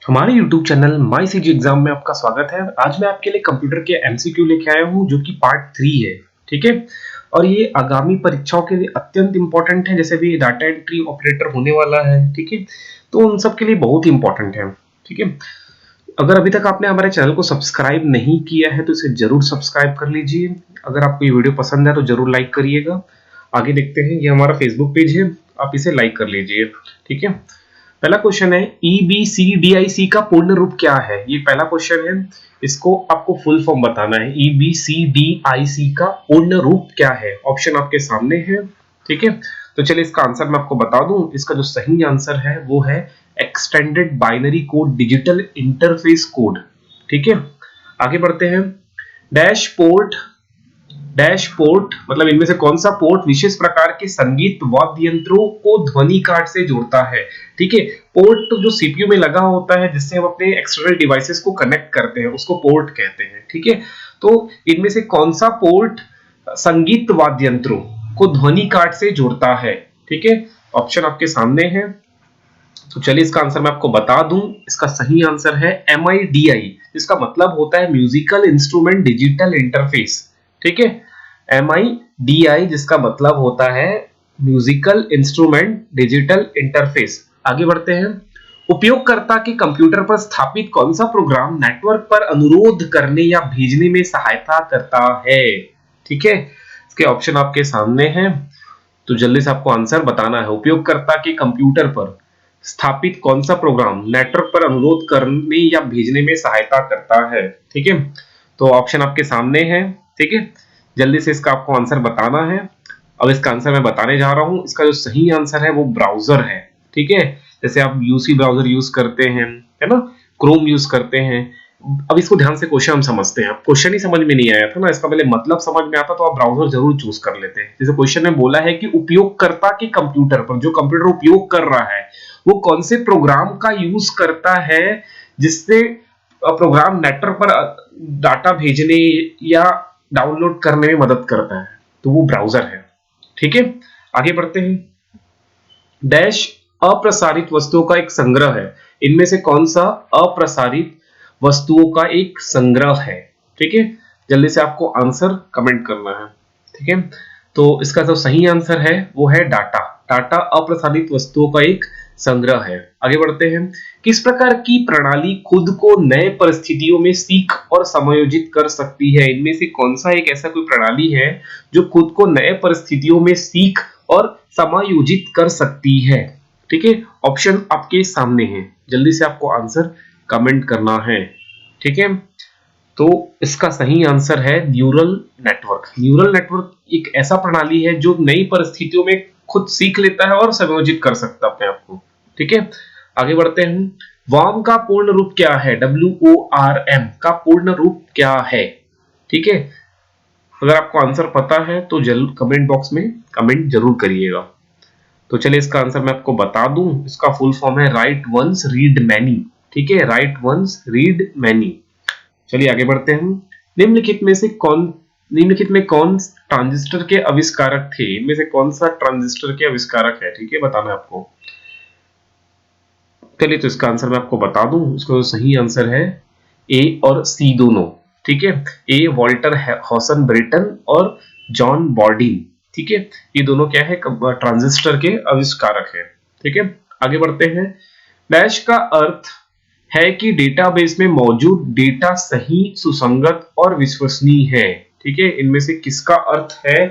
हमारे YouTube channel my CG exam में आपका स्वागत है। आज मैं आपके लिए कंप्यूटर के एमसीक्यू लेके आया हूं जो कि पार्ट 3 है। ठीक है, और ये आगामी परीक्षाओं के लिए अत्यंत इंपॉर्टेंट है। जैसे भी डाटा एंट्री ऑपरेटर होने वाला है, ठीक है, तो उन सब के लिए बहुत इंपॉर्टेंट है। ठीक है, अगर अभी तक आपने हमारे चैनल को सब्सक्राइब नहीं किया है तो इसे जरूर सब्सक्राइब कर लीजिए। अगर आपको ये वीडियो पसंद है तो जरूर लाइक करिएगा। आगे देखते हैं, ये हमारा फेसबुक पेज है, आप इसे लाइक कर लीजिए। ठीक है, पहला क्वेश्चन है EBCDIC का पूर्ण रूप क्या है। ये पहला क्वेश्चन है, इसको आपको फुल फॉर्म बताना है। EBCDIC का पूर्ण रूप क्या है। ऑप्शन आपके सामने है। ठीक है, तो चलिए इसका आंसर मैं आपको बता दूं। इसका जो सही आंसर है वो है extended binary code digital interface code. ठीक है, आगे बढ़ते हैं। डैशपोर्ट डैशपोर्ट मतलब इनमें से कौन सा पोर्ट विशेष प्रकार के संगीत वाद्य यंत्रों को ध्वनि कार्ड से जोड़ता है। ठीक है, पोर्ट जो सीपीयू में लगा होता है जिससे हम अपने एक्सटर्नल डिवाइसेस को कनेक्ट करते हैं उसको पोर्ट कहते हैं। ठीक है, तो इनमें से कौन सा पोर्ट संगीत वाद्य यंत्रों को ध्वनि कार्ड से जोड़ता है। ठीक है, ऑप्शन आपके सामने है। तो चलिए इसका आंसर मैं आपको बता दूं। इसका सही आंसर है MIDI, जिसका मतलब होता है म्यूजिकल इंस्ट्रूमेंट डिजिटल इंटरफेस। ठीक है, MIDI जिसका मतलब होता है म्यूजिकल इंस्ट्रूमेंट डिजिटल इंटरफेस। आगे बढ़ते हैं। उपयोगकर्ता के कंप्यूटर पर स्थापित कौन सा प्रोग्राम नेटवर्क पर अनुरोध करने या भेजने में सहायता करता है। ठीक है, इसके ऑप्शन आपके सामने हैं, तो जल्दी से आपको आंसर बताना है। उपयोगकर्ता के कंप्यूटर पर स्थापित कौन सा प्रोग्राम नेटवर्क पर अनुरोध करने या भेजने में सहायता करता है। ठीक है, तो ऑप्शन आपके सामने है। ठीक है, जल्दी से इसका आपको आंसर बताना है। अब इसका आंसर मैं बताने जा रहा हूं। इसका जो सही आंसर है वो ब्राउजर है। ठीक है, जैसे आप यूसी ब्राउजर यूज करते हैं, है ना, क्रोम यूज करते हैं। अब इसको ध्यान से क्वेश्चन हम समझते हैं। क्वेश्चन ही समझ में नहीं आया था ना, इसका पहले मतलब समझ में आता तो आप ब्राउजर जरूर चूज कर लेते हैं। जैसे क्वेश्चन में बोला है कि उपयोगकर्ता के कंप्यूटर पर, जो कंप्यूटर उपयोग कर रहा है, वो कौन से प्रोग्राम का यूज करता है जिससे प्रोग्राम नेटवर्क पर डाटा भेजने या डाउनलोड करने में मदद करता है, तो वो ब्राउजर है। ठीक है, आगे बढ़ते हैं। डैश अप्रसारित वस्तुओं का एक संग्रह है। इनमें से कौन सा अप्रसारित वस्तुओं का एक संग्रह है। ठीक है, जल्दी से आपको आंसर कमेंट करना है। ठीक है, तो इसका जो सही आंसर है वो है डाटा। डाटा अप्रसारित वस्तुओं का एक संग्रह है। आगे बढ़ते हैं। किस प्रकार की प्रणाली खुद को नए परिस्थितियों में सीख और समायोजित कर सकती है। इनमें से कौन सा एक ऐसा कोई प्रणाली है जो खुद को नए परिस्थितियों में सीख और समायोजित कर सकती है। ठीक है, ऑप्शन आपके सामने है, जल्दी से आपको आंसर कमेंट करना है। ठीक है, तो इसका सही आंसर है न्यूरल नेटवर्क। न्यूरल नेटवर्क एक ऐसा प्रणाली है जो नई परिस्थितियों में खुद सीख लेता है और समायोजित कर सकता है अपने आप को। ठीक है, आगे बढ़ते हैं। वर्म का पूर्ण रूप क्या है। WORM का पूर्ण रूप क्या है। ठीक है, अगर आपको आंसर पता है तो जरूर कमेंट बॉक्स में कमेंट जरूर करिएगा। तो चलिए इसका आंसर मैं आपको बता दूं। इसका फुल फॉर्म है राइट वंस रीड मैनी। ठीक है, राइट वंस रीड मैनी। चलिए आगे बढ़ते हैं। निम्नलिखित में कौन ट्रांजिस्टर के आविष्कारक थे। इनमें से कौन सा ट्रांजिस्टर के आविष्कारक है। ठीक है, बताना है आपको। चलिए तो इसका आंसर मैं आपको बता दूं। इसका सही आंसर है ए और सी दोनों। ठीक है, ए वॉल्टर हॉसन ब्रेटन और जॉन बॉर्डिन। ठीक है, ये दोनों क्या है, ट्रांजिस्टर के आविष्कारक है। ठीक है, आगे बढ़ते हैं। डैश का अर्थ है कि डेटाबेस में मौजूद डेटा सही, सुसंगत और विश्वसनीय है। ठीक है, इनमें से किसका अर्थ है,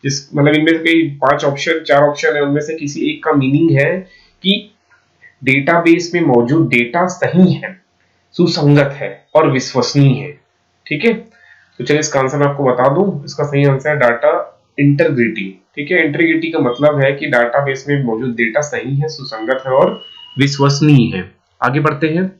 जिस मतलब इनमें से कई 5 ऑप्शन 4 ऑप्शन है, उनमें से किसी एक का मीनिंग है कि डेटाबेस में मौजूद डेटा सही है, सुसंगत है और विश्वसनीय है। ठीक है, तो चलिए इसका आंसर मैं आपको बता दूं। इसका सही आंसर है डाटा इंटीग्रिटी। ठीक है, इंटीग्रिटी का मतलब है कि डाटाबेस में मौजूद डेटा सही है, सुसंगत है और विश्वसनीय है। आगे बढ़ते हैं।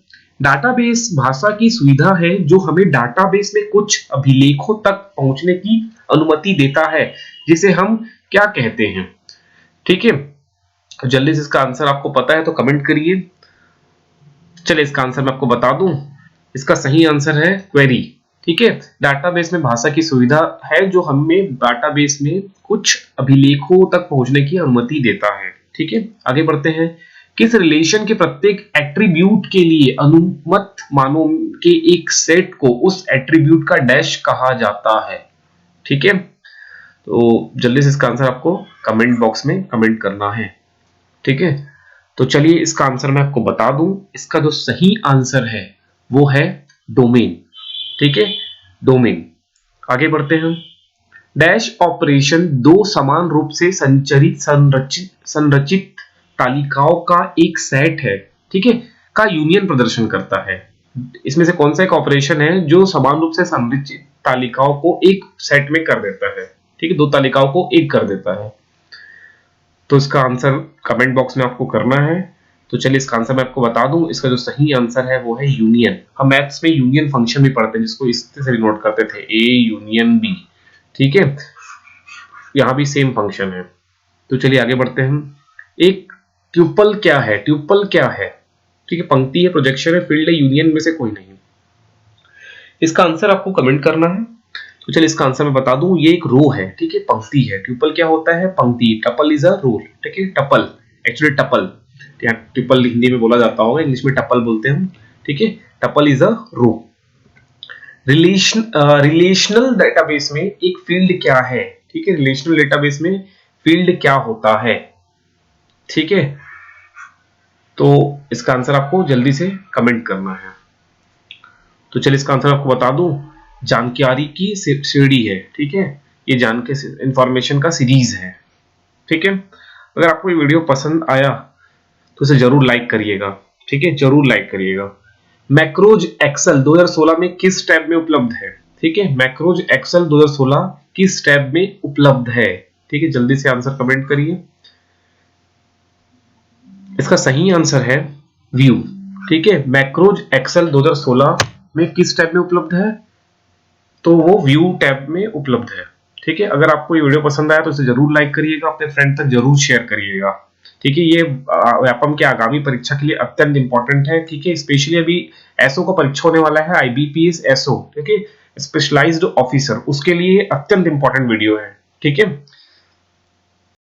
डाटाबेस भाषा की सुविधा है जो हमें डाटाबेस में कुछ अभिलेखों तक पहुंचने की अनुमति देता है, जिसे हम क्या कहते हैं। ठीक है, तो जल्दी से इसका आंसर आपको पता है तो कमेंट करिए। चलिए इसका आंसर मैं आपको बता दूं। इसका सही आंसर है क्वेरी। ठीक है, डाटाबेस में भाषा की सुविधा है जो हमें डाटाबेस में कुछ अभिलेखों तक पहुंचने की अनुमति देता है। ठीक है, आगे बढ़ते हैं। किस रिलेशन के प्रत्येक एट्रीब्यूट के लिए अनुमत मानों के एक सेट को उस एट्रीब्यूट का डैश कहा जाता है। ठीक है, तो जल्दी से इसका आंसर आपको कमेंट बॉक्स में कमेंट करना है। ठीक है, तो चलिए इसका आंसर मैं आपको बता दूं। इसका जो सही आंसर है वो है डोमेन। ठीक है, डोमेन। आगे बढ़ते हैं। डैश ऑपरेशन दो समान रूप से संरचित तालिकाओं का एक सेट है, ठीक है, का यूनियन प्रदर्शन करता है। इसमें से कौन सा एक ऑपरेशन है जो समान रूप से संरचित तालिकाओं को एक सेट में कर देता है? ठीक है, दो तालिकाओं को एक कर देता है। तो इसका आंसर कमेंट बॉक्स में आपको करना है। तो चलिए इसका आंसर मैं आपको बता दूं। इसका जो सही आंसर है वो है यूनियन। हम मैथ्स में यूनियन फंक्शन भी पढ़ते हैं, जिसको इस तरह से नोट करते थे, ए यूनियन बी। ठीक है, यहां भी सेम फंक्शन है। तो चलिए आगे बढ़ते हैं। एक ट्यूपल क्या है? ट्यूपल क्या है? ठीक है, पंक्ति है, प्रोजेक्शन है, फील्ड है, यूनियन में से कोई नहीं। इसका आंसर आपको कमेंट करना है। तो चलिए इसका आंसर मैं बता दूं। ये एक रो है, ठीक है, पंक्ति है। ट्यूपल क्या होता है? पंक्ति। टपल इज अ रो। ठीक है, tuple actually tuple, tuple Hindi में बोला जाता होगा, इंग्लिश में टपल बोलते हैं हम। ठीक है, tuple is a row. Relational database में एक फील्ड क्या है? ठीक है, रिलेशनल डेटाबेस में फील्ड क्या होता है? ठीक है, तो इसका आंसर आपको जल्दी से कमेंट करना है। तो चलिए इसका आंसर आपको बता दूं। जानकारी की सीढ़ी है। ठीक है, ये जान के इंफॉर्मेशन का सीरीज है। ठीक है, अगर आपको ये वीडियो पसंद आया तो इसे जरूर लाइक करिएगा। ठीक है, जरूर लाइक करिएगा। मैक्रोज एक्सेल 2016 में किस टैब में उपलब्ध है? ठीक है, मैक्रोज एक्सेल 2016 किस टैब में उपलब्ध है? ठीक है, जल्दी से आंसर कमेंट करिए। इसका सही आंसर है व्यू। ठीक है, मैक्रोज एक्सेल 2016 में किस टैब में उपलब्ध है? तो वो व्यू टैब में उपलब्ध है। ठीक है, अगर आपको ये वीडियो पसंद आया तो इसे जरूर लाइक करिएगा, अपने फ्रेंड तक जरूर शेयर करिएगा। ठीक है, ये व्यापम के आगामी परीक्षा के लिए अत्यंत इंपॉर्टेंट है। ठीक है, स्पेशली अभी एसओ का परीक्षा होने वाला है, आईबीपीएस एसओ, ठीक है, स्पेशलाइज्ड ऑफिसर, उसके लिए अत्यंत इंपॉर्टेंट वीडियो है। ठीक है,